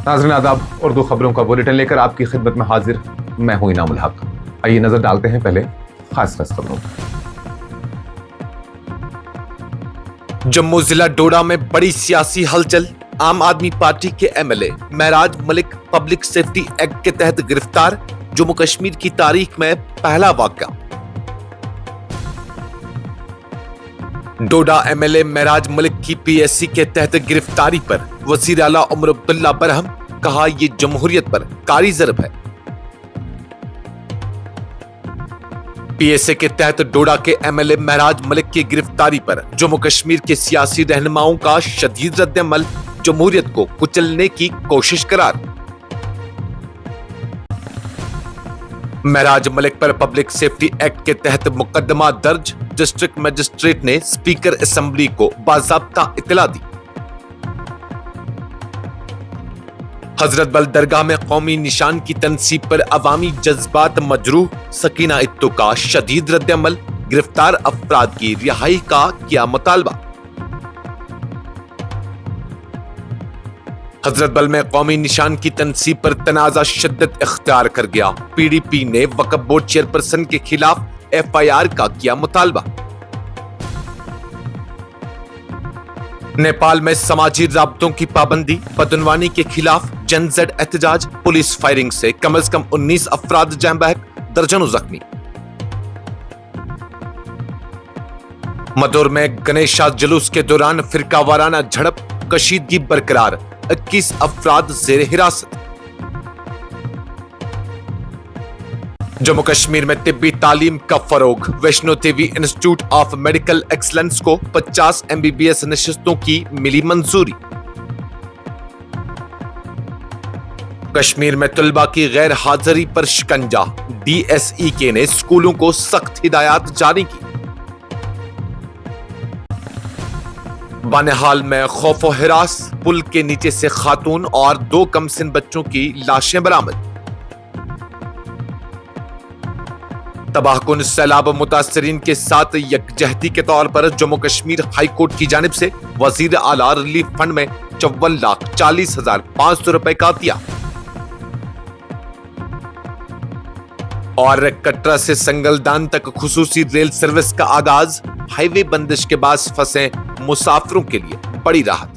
नाज़रीन आदाब, उर्दू खबरों का बुलेटिन लेकर आपकी खिदमत में हाजिर मैं हूं इनामुल हक। आइए नजर डालते हैं पहले खास खबरों पर। जम्मू जिला डोडा में बड़ी सियासी हलचल। आम आदमी पार्टी के एमएलए महराज मलिक पब्लिक सेफ्टी एक्ट के तहत गिरफ्तार। जम्मू कश्मीर की तारीख में पहला वाकया। डोडा एमएलए महराज मलिक की पीएससी के तहत गिरफ्तारी पर वजीर आला उमर अब्दुल्ला बरहम, कहा ये जमहूरियत पर कारी ज़रब है। पीएसए के तहत डोडा के एमएलए महराज मलिक की गिरफ्तारी पर जम्मू कश्मीर के सियासी रहनुमाओं का शदीद रद्द-ए-अमल। जमहूरियत को कुचलने की कोशिश करार। महराज मलिक पर पब्लिक सेफ्टी एक्ट के तहत मुकदमा दर्ज। डिस्ट्रिक्ट मजिस्ट्रेट ने स्पीकर असेंबली को बाज़ाब्ता इत्तला दी। हजरत बल दरगाह में कौमी निशान की तनसीब पर अवामी जज्बात मजरूह। सकीना इत्तो का शदीद रद्द-ए-अमल। गिरफ्तार अफराद की रिहाई का किया मुतालबा। हजरत बल में कौमी निशान की तनसीब पर तनाज़ा शिद्दत इख्तियार कर गया। पीडीपी ने वक्फ बोर्ड चेयरपर्सन के खिलाफ एफआईआर का किया मुतालबा। नेपाल में समाजी राब्तों की पाबंदी, बदनवानी के खिलाफ जनजेड एहतजाज। पुलिस फायरिंग से कम 19 अफराद जान बहक, दर्जनों जख्मी। मदोर में गणेशा जुलूस के दौरान फिरका वाराना झड़प, कशीदगी बरकरार। 21 अफराद जेर हिरासत। जम्मू कश्मीर में तिब्बी तालीम का फरोग। Vaishno Devi institute of medical excellence को 50 MBBS नशिस्तों की मिली मंजूरी। कश्मीर में तलबा की गैर हाजिरी पर शिकंजा। DSEK ने स्कूलों को सख्त हिदायत जारी की। बानेहाल में खौफ व हिरास, पुल के नीचे से खातून और 2 कमसिन बच्चों की लाशें बरामद। तबाहकुन सैलाब मुतासरीन के साथ यकजहती के तौर पर जम्मू कश्मीर हाई कोर्ट की जानिब से वजीर आला रिलीफ फंड में 54,40,500 रुपए का दिया। और कटरा से संगलदान तक खुसूसी रेल सर्विस का आगाज। हाईवे बंदिश के बाद फंसे मुसाफिरों के लिए बड़ी राहत।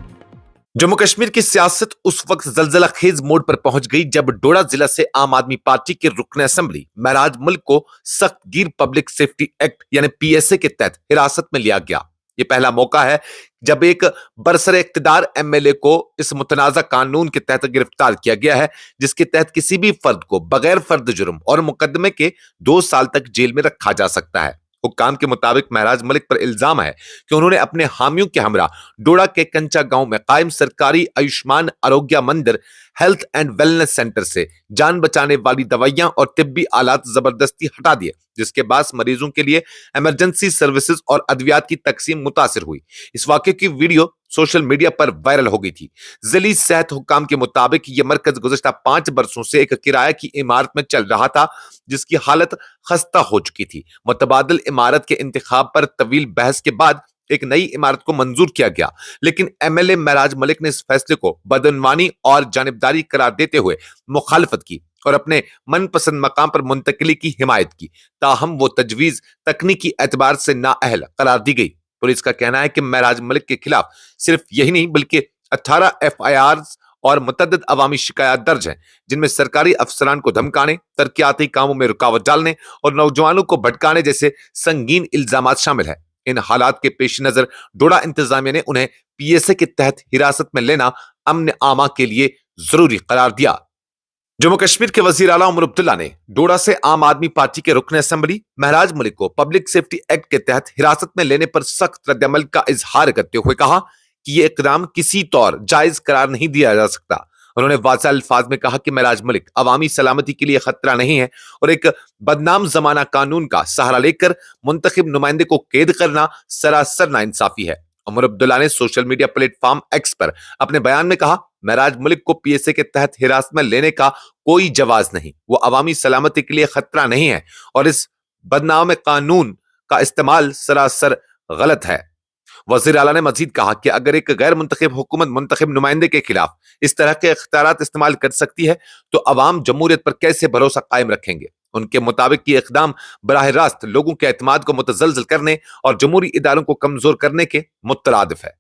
जम्मू कश्मीर की सियासत उस वक्त जलजला खेज मोड़ पर पहुंच गई जब डोडा जिला से आम आदमी पार्टी के रुकन असेंबली महराज मलिक को सख्त गिर पब्लिक सेफ्टी एक्ट यानी पीएसए के तहत हिरासत में लिया गया। ये पहला मौका है जब एक बरसरे इख्तिदार एमएलए को इस मुतनाज़ा कानून के तहत गिरफ्तार किया गया है, जिसके तहत किसी भी फर्द को बगैर फर्द जुर्म और मुकदमे के 2 साल तक जेल में रखा जा सकता है। हुक्काम के मुताबिक महराज मलिक पर इल्जाम है कि उन्होंने अपने हामियों के हमरा डोडा के कंचा गांव में कायम सरकारी आयुष्मान आरोग्य मंदिर हेल्थ एंड वेलनेस सेंटर से जान बचाने वाली दवाइयां और तिब्बी आलात जबरदस्ती हटा दिए, जिसके बाद मरीजों के लिए इमरजेंसी सर्विसेज और अद्वियात की तकसीम मुतासिर हुई। इस वाक़े की वीडियो सोशल मीडिया पर वायरल हो गई थी। जिली सेहत हुक्काम के मुताबिक यह मरकज गुज़श्ता 5 बरसों से एक किराए की इमारत में चल रहा था, जिसकी हालत खस्ता हो चुकी थी। मुतबादिल इमारत के इंतखाब पर तवील बहस के बाद एक नई इमारत को मंजूर किया गया, लेकिन एमएलए महराज मलिक ने इस फैसले को बदनवानी और जानिबदारी करार देते हुए मुखालफत की और अपने मनपसंद मकाम पर मुंतकिली की हिमायत की। ताहम वो तजवीज तकनीकी एतबार से नाअहल करार दी गई। पुलिस का कहना है कि महराज मलिक के खिलाफ सिर्फ यही नहीं बल्कि 18 FIRs और मुतअद्दिद अवामी शिकायत दर्ज हैं, जिनमें सरकारी अफसरान को धमकाने, तरक्याती कामों में रुकावट डालने और नौजवानों को भटकाने जैसे संगीन इल्जामात शामिल है। इन हालात के पेश नजर डोडा इंतजामिया ने उन्हें पीएसए के तहत हिरासत में लेना अमन आमा के लिए जरूरी करार दिया। जम्मू कश्मीर के वजीर आला उमर अब्दुल्ला ने डोडा से आम आदमी पार्टी के रुकन असेंबली महराज मलिक को पब्लिक सेफ्टी एक्ट के तहत हिरासत में लेने पर सख्त रद्द-ए-अमल का इजहार करते हुए कहा कि यह इकदाम किसी तौर जायज करार नहीं दिया जा सकता। उन्होंने वाज़ेह अल्फाज में कहा कि महराज मलिक अवामी सलामती के लिए खतरा नहीं है और एक बदनाम जमाना कानून का सहारा लेकर मुंतखब नुमाइंदे को कैद करना सरासर नाइंसाफी है। उमर अब्दुल्ला ने सोशल मीडिया प्लेटफॉर्म एक्स पर अपने बयान में कहा, महराज मलिक को पीएसए के तहत हिरासत में लेने का कोई जवाज नहीं, वो अवामी सलामती के लिए खतरा नहीं है और इस बदनाम कानून का इस्तेमाल सरासर गलत है। वजीर आला ने मजीद कहा कि अगर एक गैर मुंतखब हुकूमत मुंतखब नुमाइंदे के खिलाफ इस तरह के इख्तियारात इस्तेमाल कर सकती है तो अवाम जमहूरियत पर कैसे भरोसा कायम रखेंगे। उनके मुताबिक ये इकदाम बराह रास्त लोगों के एतमाद को मुतजलजल करने और जमहूरी इदारों को कमजोर करने के मुतरादिफ है।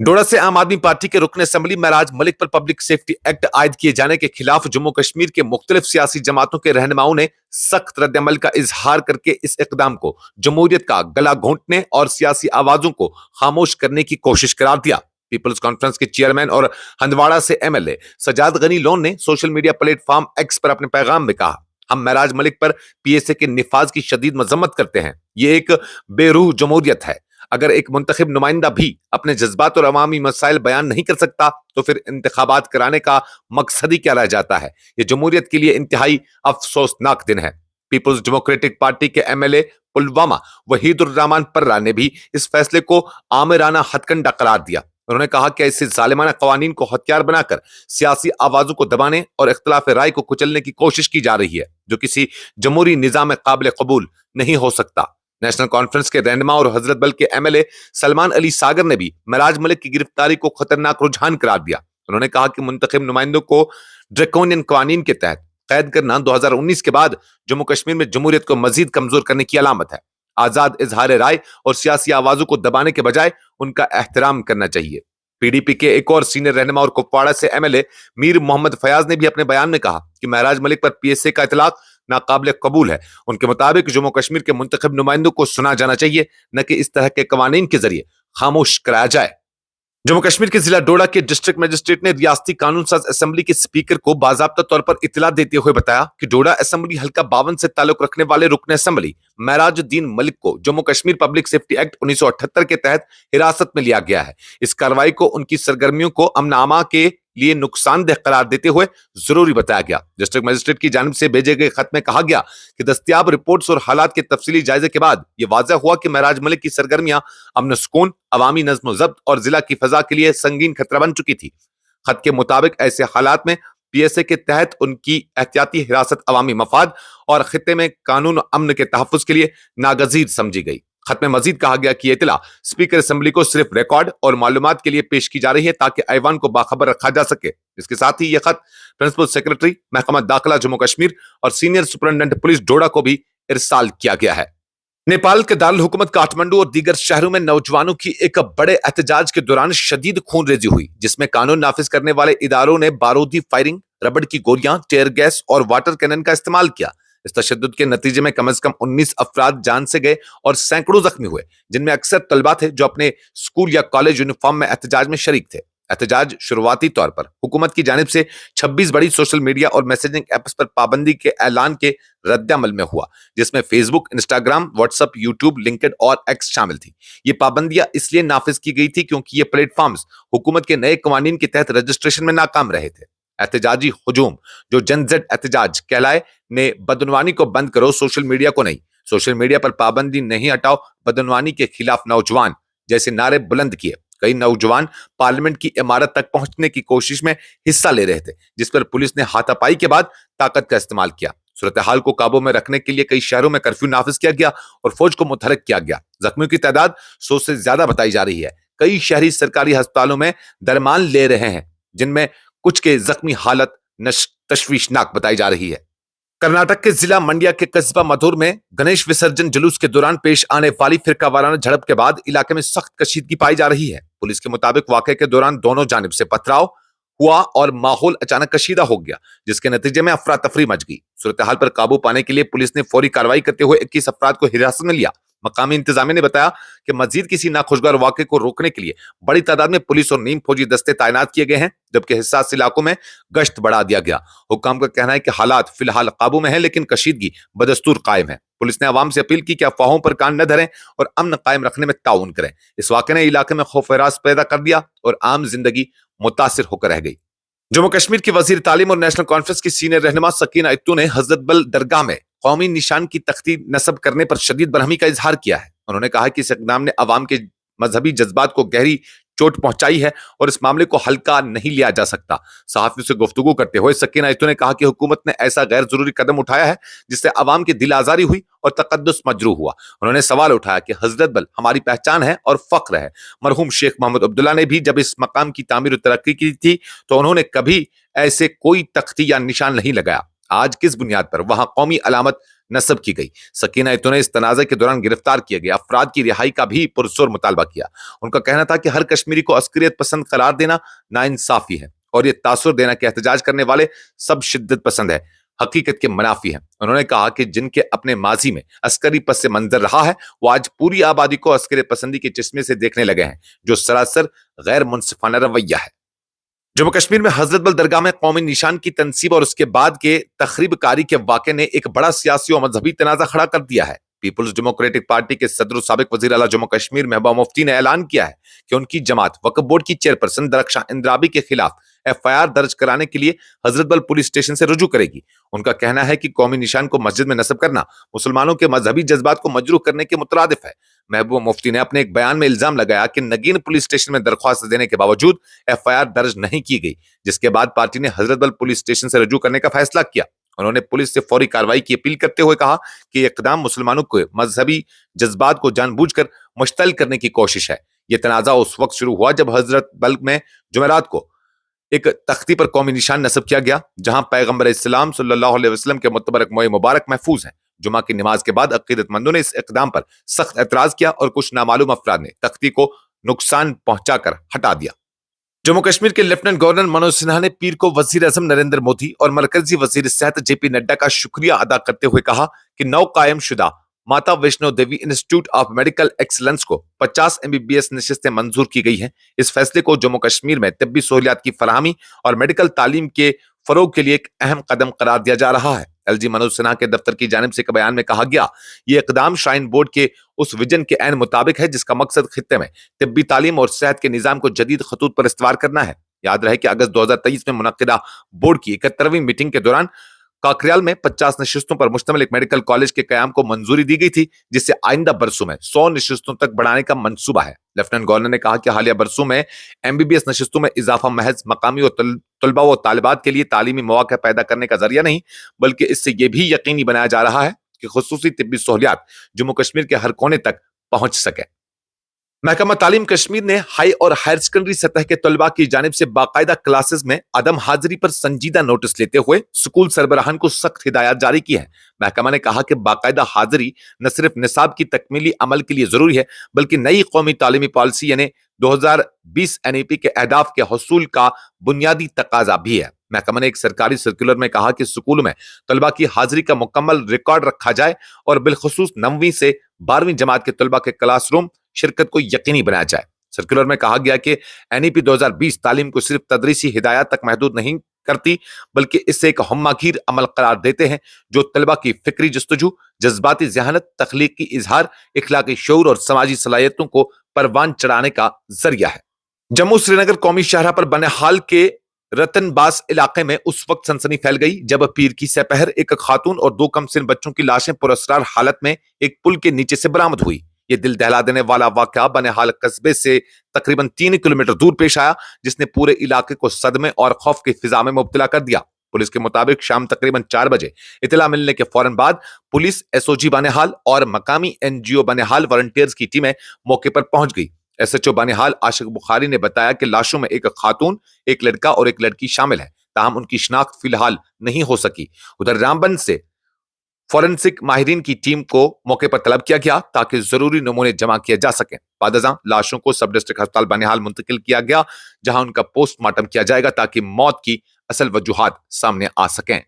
डोडा से आम आदमी पार्टी के रुकन असेंबली महराज मलिक पर पब्लिक सेफ्टी एक्ट आयद किए जाने के खिलाफ जम्मू कश्मीर के मुख्तलिफ सियासी जमातों के रहनुमाओं ने सख्त रद्द-ए-अमल का इजहार करके इस इकदाम को जमहूरियत का गला घोंटने और सियासी आवाजों को खामोश करने की कोशिश करार दिया। पीपल्स कॉन्फ्रेंस के चेयरमैन और हंदवाड़ा से एमएलए सजाद गनी लोन ने सोशल मीडिया प्लेटफॉर्म एक्स पर अपने पैगाम में कहा, हम महराज मलिक पर पीएसए के निफाज की शदीद मजम्मत करते हैं। ये एक बेरूह जमहूरियत है। अगर एक मुंतखब नुमाइंदा भी अपने जज्बात और अवामी मसाइल बयान नहीं कर सकता तो फिर इंतखाबात कराने का मकसद ही क्या रह जाता है। यह जमहूरियत के लिए इंतहाई अफसोसनाक दिन है। पीपल्स डेमोक्रेटिक पार्टी के एमएलए पुलवामा वहीदुर रहमान पर्रा ने भी इस फैसले को आमिराना हथकंडा करार दिया। उन्होंने कहा कि ऐसे जालिमाना कवानीन को हथियार बनाकर सियासी आवाजों को दबाने और इख्तिलाफ राय को कुचलने की कोशिश की जा रही है, जो किसी जमहूरी निजाम काबिल कबूल नहीं हो सकता। नेशनल कॉन्फ्रेंस के रहनुमा और हजरत बल के एमएलए सलमान अली सागर ने भी महराज मलिक की गिरफ्तारी को खतरनाक रुझान करार दिया। उन्होंने कहा कि मुंतखब नुमाइंदों को ड्रैकोनियन कवानीन के तहत कैद करना 2019 के बाद जम्मू कश्मीर में जमहूरियत को मजीद कमजोर करने की अलामत है। आजाद इजहार राय और सियासी आवाजों को दबाने के बजाय उनका एहतराम करना चाहिए। पीडीपी के एक और सीनियर रहनुमा और कुपवाड़ा से एमएलए मीर मोहम्मद फयाज ने भी अपने बयान में कहा कि महराज मलिक पर पीएसए का इतलाक नाकाबिल कबूल है। उनके मुताबिक जम्मू कश्मीर के मुंतखब नुमाइंदों को सुना जाना चाहिए, न कि इस तरह के कवानीन के जरिए खामोश कराया जाए। जम्मू कश्मीर के जिला डोडा के डिस्ट्रिक्ट मजिस्ट्रेट ने रियासती कानून साज असेंबली के स्पीकर को बाज़ाब्ता तौर पर इतला देते हुए बताया कि डोडा असेंबली हल्का 52 से ताल्लुक रखने वाले रुकन असेंबली महराजुद्दीन मलिक को Jammu Kashmir public safety act 1978 के तहत हिरासत में लिया गया है। इस कार्रवाई को उनकी सरगर्मियों को अमन आमा के लिए नुकसानदेह करार देते हुए जरूरी बताया गया। डिस्ट्रिक्ट मजिस्ट्रेट की जानिब से भेजे गए खत में कहा गया कि दस्तयाब रिपोर्ट्स और हालात के तफसीली जायजे के बाद यह वाज़ेह हुआ कि महराज मलिक की सरगर्मियां अमन सुकून, अवामी नज़्म ज़ब्त और जिला की फजा के लिए संगीन खतरा बन चुकी थी। खत के मुताबिक ऐसे हालात में पीएसए के तहत उनकी एहतियाती हिरासत अवामी मफाद और खित्ते में कानून और अमन के तहफ़्फ़ुज़ के लिए नागज़ीर समझी गई। खत में मजीद कहा गया कि यह इतला स्पीकर असेंबली को सिर्फ रिकॉर्ड और मालूमात के लिए पेश की जा रही है ताकि ऐवान को बाखबर रखा जा सके। इसके साथ ही यह खत प्रिंसिपल सेक्रेटरी महकमा दाखिला जम्मू कश्मीर और सीनियर सुपरिटेंडेंट पुलिस डोडा को भी इरसाल किया गया है। नेपाल के दारुल हुकूमत काठमांडू और दीगर शहरों में नौजवानों की एक बड़े एहतजाज के दौरान शदीद खूनरेजी हुई, जिसमें कानून नाफिज करने वाले इदारों ने बारूदी फायरिंग, रबड़ की गोलियां, टेयर गैस और वाटर कैनन का इस्तेमाल किया। इस तशद्दुद के नतीजे में कम से कम 19 अफराद जान से गए और सैकड़ों जख्मी हुए, जिनमें अक्सर तलबा थे जो अपने स्कूल या कॉलेज यूनिफॉर्म में एहतजाज में शरीक थे। एहतजाज शुरुआती तौर पर हुकूमत की जानिब से 26 बड़ी सोशल मीडिया और मैसेजिंग ऐप्स पर पाबंदी के ऐलान के रद्द-ए-अमल में हुआ, जिसमें Facebook, Instagram, WhatsApp, YouTube, LinkedIn और एक्स शामिल थी। ये पाबंदियां इसलिए नाफिज की गई थी क्योंकि ये प्लेटफॉर्म्स हुकूमत के नए कवानीन के तहत रजिस्ट्रेशन में नाकाम रहे थे। एहतजाजी हुजूम, जो जनजेड एहतजाज कहलाए, ने बदनवानी को बंद करो, सोशल मीडिया को नहीं, सोशल मीडिया पर पाबंदी नहीं हटाओ, बदनवानी के खिलाफ नौजवान जैसे नारे बुलंद किए। कई नौजवान पार्लियामेंट की इमारत तक पहुंचने की कोशिश में हिस्सा ले रहे थे, जिस पर पुलिस ने हाथापाई के बाद ताकत का इस्तेमाल किया। सूरत हाल को काबू में रखने के लिए कई शहरों में कर्फ्यू नाफिज किया गया और फौज को मुतहरक किया गया। जख्मियों की तादाद 100 से ज्यादा बताई जा रही है। कई शहरी सरकारी अस्पतालों में दरमान ले रहे हैं, जिनमें कुछ के जख्मी हालत तशवीशनाक बताई जा रही है। कर्नाटक के जिला मंड्या के कस्बा मधुर में गणेश विसर्जन जुलूस के दौरान पेश आने वाली फिरकावाराना झड़प के बाद इलाके में सख्त कशीदगी पाई जा रही है। पुलिस के मुताबिक वाकये के दौरान दोनों जानिब से पथराव हुआ और माहौल अचानक कशीदा हो गया, जिसके नतीजे में अफरा तफरी मच गई। सूरत हाल पर काबू पाने के लिए पुलिस ने फौरी कार्रवाई करते हुए 21 अफराद को हिरासत में लिया। मकामी इंतजामिया ने बताया कि मजीद किसी नाखुशगवार वाक़े को रोकने के लिए बड़ी तादाद में पुलिस और नीम फौजी दस्ते तैनात किए गए हैं, जबकि हिस्सास इलाकों में गश्त बढ़ा दिया गया। हुक्काम का कहना है कि हालात फिलहाल काबू में है, लेकिन कशीदगी बदस्तूर कायम है। पुलिस ने आवाम से अपील की कि अफवाहों पर कान न धरें और अमन कायम रखने में ताउन करें। इस वाक़े ने इलाके में खौफ हरास पैदा कर दिया और आम जिंदगी मुतासिर होकर रह गई। जम्मू कश्मीर की वजीर तालीम और नेशनल कॉन्फ्रेंस की सीनियर रहनुमा सकीना इत्तू ने हजरत बल दरगाह में कौमी निशान की तख्ती नस्ब करने पर शदीद बरहमी का इजहार किया है। उन्होंने कहा कि इस इक़दाम ने अवाम के मजहबी जज्बात को गहरी चोट पहुंचाई है और इस मामले को हल्का नहीं लिया जा सकता। सहाफियों से गुफ्तगू करते हुए सकीना इत्तू ने कहा कि हुकूमत ने ऐसा गैर जरूरी कदम उठाया है जिससे अवाम की दिल आजारी हुई और तकद्दुस मजरूह हुआ। उन्होंने सवाल उठाया कि हजरत बल हमारी पहचान है और फख्र है। मरहूम शेख मोहम्मद अब्दुल्ला ने भी जब इस मकाम की तामीर और तरक्की की थी तो उन्होंने कभी ऐसे कोई तख्ती या निशान नहीं लगाया। आज किस बुनियाद पर वहां कौमी अलामत नस्ब की गई? सकीना इत्तू ने इस तनाज़े के दौरान गिरफ्तार किए गए अफराद की रिहाई का भी पुरजोर मुतालबा किया। उनका कहना था कि हर कश्मीरी को अस्करियत पसंद करार देना नाइंसाफी है और ये तासुर देना कि एहतजाज करने वाले सब शिद्दत पसंद है, हकीकत के मुनाफी है। उन्होंने कहा कि जिनके अपने माजी में अस्करी पस से मंजर रहा है वो आज पूरी आबादी को अस्करी पसंदी के चश्मे से देखने लगे हैं, जो सरासर गैर मुनसिफाना रवैया है। जम्मू कश्मीर में हजरत बल दरगाह में कौमी निशान की तनसीब और उसके बाद के तखरीब कारी के वाक़े ने एक बड़ा सियासी और मजहबी तनाज़ा खड़ा कर दिया है। पीपुल्स डेमोक्रेटिक पार्टी के सदर और साबिक वज़ीर आला जम्मू कश्मीर महबूबा मुफ्ती ने ऐलान किया है कि उनकी जमात वक्फ बोर्ड की चेयरपर्सन दरख्शां इंद्राबी के खिलाफ FIR दर्ज कराने के लिए हजरत बल पुलिस स्टेशन से रुजू करेगी। उनका कहना है कि कौमी निशान को मस्जिद में नस्ब करना मुसलमानों के मजहबी जज्बात को मजरूह करने के मुतरादिफ है। महबूबा मुफ्ती ने अपने एक बयान में इल्जाम लगाया कि नगीन पुलिस स्टेशन में दरख्वास्त देने के बावजूद FIR दर्ज नहीं की गई, जिसके बाद पार्टी ने हजरत बल पुलिस स्टेशन से रुजू करने का फैसला किया। उन्होंने पुलिस से फौरी कार्रवाई की अपील करते हुए कहा कि यह इक़दाम मुसलमानों के मजहबी जज्बात को जानबूझकर मुश्तल करने की कोशिश है। यह तनाज़ा उस वक्त शुरू हुआ जब हजरत बल में जुमेरात को एक तख्ती पर कौमी निशान नस्ब किया गया, जहां पैगंबर इस्लाम सल्लल्लाहु अलैहि वसल्लम के मुतबरक मोए मुबारक महफूज हैं। जुमा की नमाज के बाद अकीदतमंदों ने इस इक़दाम पर सख्त एतराज किया और कुछ नामालूम अफराद ने तख्ती को नुकसान पहुंचाकर हटा दिया। जम्मू कश्मीर के लेफ्टिनेंट गवर्नर मनोज सिन्हा ने पीर को वजीर आजम नरेंद्र मोदी और मरकजी वजीर सेहत JP नड्डा का शुक्रिया अदा करते हुए कहा कि नौ कायम शुदा माता Vaishno Devi institute of medical excellence को 50 MBBS नशिस्तें मंजूर की गई हैं। इस फैसले को जम्मू कश्मीर में तिब्बी सहूलियात की फराहमी और मेडिकल तालीम के फरोग के लिए एक अहम कदम करार दिया जा रहा है। LG मनोज सिन्हा के दफ्तर की जानिब से एक बयान में कहा गया, ये इकदाम श्राइन बोर्ड के उस विजन के ऐन मुताबिक है जिसका मकसद खित्ते में तिब्बी तालीम और सेहत के निजाम को जदीद खतूत पर इस्तवार करना है। याद रहे कि अगस्त 2023 में मुनक्किदा बोर्ड की 71वीं मीटिंग के दौरान काकरियाल में 50 नशिस्तों पर मुश्तमिल एक मेडिकल कॉलेज के कयाम को मंजूरी दी गई थी, जिससे आइंदा बरसों में 100 नशिस्तों तक बढ़ाने का मंसूबा है। लेफ्टिनेंट गवर्नर ने कहा कि हालिया बरसों में MBBS नशिस्तों में इजाफा महज मकामी और तलबा व तालिबात के लिए तालीमी मौके पैदा करने का जरिया नहीं, बल्कि इससे यह भी यकीनी बनाया जा रहा है कि खुसूसी तिब्बी सहूलियात जम्मू कश्मीर के हर कोने तक पहुंच सके। महकमा तालीम कश्मीर ने हाई और हायर सेकेंडरी सतह के तलबा की जानिब से बाकायदा क्लासेस में अदम हाजिरी पर संजीदा नोटिस लेते हुए स्कूल सरबराहान को सख्त हिदायत जारी की है। महकमा ने कहा कि बाकायदा हाजिरी न सिर्फ निसाब की तकमीली अमल के लिए जरूरी है, बल्कि नई कौमी तालीमी पॉलिसी यानी 2020 NEP के अहदाफ के हसूल का बुनियादी तकाजा भी है। महकमा ने एक सरकारी सर्कुलर में कहा कि स्कूल में तलबा की हाजिरी का मुकम्मल रिकॉर्ड रखा जाए और बिलखुसूस 9वीं से 12वीं जमात के तलबा के क्लासरूम शिरकत को यकीनी बनाया जाए। सर्कुलर में कहा गया कि NEP 2020 तालीम को सिर्फ तदरीसी हिदायत तक महदूद नहीं करती, बल्कि इससे एक हम्मागीर अमल करार देते हैं जो तलबा की फिक्री जस्तजू, जज्बाती ज़हानत, तख्लीकी इजहार, इखलाकी शऊर और समाजी सलाहियतों को परवान चढ़ाने का जरिया है। जम्मू श्रीनगर कौमी शाहराह पर बनिहाल के रतनबास इलाके में उस वक्त सनसनी फैल गई जब पीर की सपहर एक खातून और 2 कमसिन बच्चों की लाशें पुरअसरार हालत में एक पुल के नीचे से बरामद हुई। ये दिल दहला देने वाला वाकया बनिहाल कस्बे से तकरीबन 3 किलोमीटर दूर पेश आया, जिसने पूरे इलाके को सदमे और खौफ की फिजा में मुब्तला कर दिया। पुलिस के मुताबिक शाम तकरीबन 4 बजे इतला मिलने के फौरन बाद पुलिस, SOG बनिहाल और मकामी NGO बनिहाल वॉलंटियर्स की टीमें मौके पर पहुंच गई। SHO बनिहाल आशिक बुखारी ने बताया कि लाशों में एक खातून, एक लड़का और एक लड़की शामिल है, ताहम उनकी शिनाख्त फिलहाल नहीं हो सकी। उधर रामबन से फॉरेंसिक माहिरीन की टीम को मौके पर तलब किया गया ताकि जरूरी नमूने जमा किए जा सकें। बादजा लाशों को सब डिस्ट्रिक्ट अस्पताल बनिहाल मुंतकिल किया गया, जहां उनका पोस्टमार्टम किया जाएगा ताकि मौत की असल वजूहात सामने आ सकें।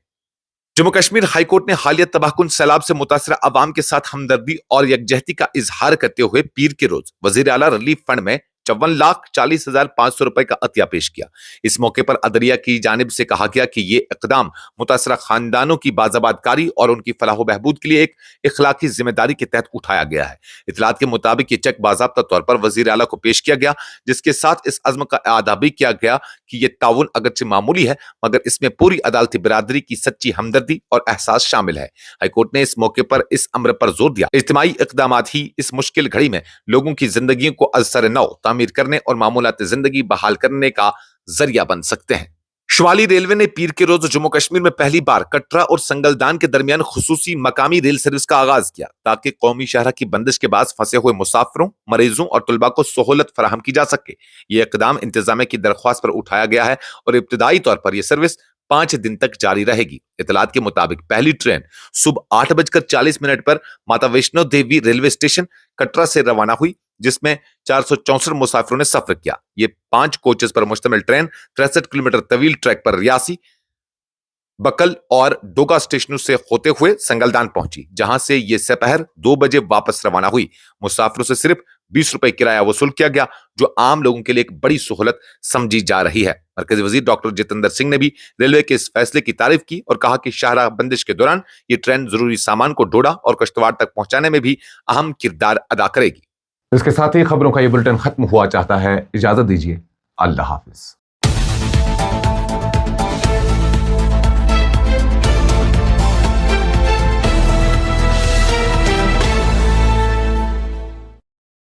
जम्मू कश्मीर हाईकोर्ट ने हालिया तबाहकुन सैलाब से मुतासरा अवाम के साथ हमदर्दी और यकजहती का इजहार करते हुए पीर के रोज वजीर आला रिलीफ फंड में 54,40,500 रुपए का अतिया पेश किया। इस मौके पर अदलिया की जानिब से कहा गया कि ये इकदाम मुतासरा खानदानों की बाज़ाबादकारी और उनकी फलाह बहबूद के लिए एक इखलाकी जिम्मेदारी के तहत उठाया गया है। इतलात के मुताबिक ये चेक बाज़ाब्ता तौर पर वजीर आला को पेश किया गया, जिसके साथ इस अज़्म का अदा भी किया गया कि ये ताउन अगरचे मामूली है, मगर इसमें पूरी अदालती बिरादरी की सच्ची हमदर्दी और एहसास शामिल है। हाईकोर्ट ने इस मौके पर इस अमर पर जोर दिया, इज्तिमाई इक़दामात ही इस मुश्किल घड़ी में लोगों की जिंदगियों को असर नौ تعمیر کرنے اور معمولات زندگی بحال کرنے کا ذریعہ بن سکتے ہیں۔ شمالی ریلوے نے پیر کے روز جموں کشمیر میں پہلی بار کٹرا اور سنگلدان کے درمیان خصوصی مقامی ریل سروس کا آغاز کیا تاکہ قومی شاہراہ کی بندش کے باعث پھنسے ہوئے مسافروں، مریضوں اور طلباء کو سہولت فراہم کی جا سکے۔ یہ اقدام انتظامیہ کی درخواست پر اٹھایا گیا ہے اور ابتدائی طور پر یہ سروس 5 دن تک جاری رہے گی۔ اطلاعات کے مطابق پہلی ٹرین صبح 8:40 پر ماتا ویشنو دیوی ریلوے اسٹیشن کٹرا سے روانہ ہوئی، جس میں 464 مسافروں نے سفر کیا۔ یہ 5 کوچز پر مشتمل ٹرین 63 کلومیٹر طویل ٹریک پر ریاسی، بکل اور ڈوگا اسٹیشنوں سے ہوتے ہوئے سنگلدان پہنچی، جہاں سے یہ سپہر 2 بجے واپس روانہ ہوئی۔ مسافروں سے صرف 20 روپے کرایہ وصول کیا گیا، جو عام لوگوں کے لیے ایک بڑی سہولت سمجھی جا رہی ہے۔ مرکزی وزیر ڈاکٹر جتیندر سنگھ نے بھی ریلوے کے اس فیصلے کی تعریف کی اور کہا کہ شاہراہ بندش کے دوران یہ ٹرین ضروری سامان کو ڈوڈا اور کشتواڑ تک پہنچانے میں بھی اہم کردار ادا کرے گی۔ اس کے ساتھ ہی خبروں کا یہ بلٹن ختم ہوا چاہتا ہے۔ اجازت دیجیے، اللہ حافظ۔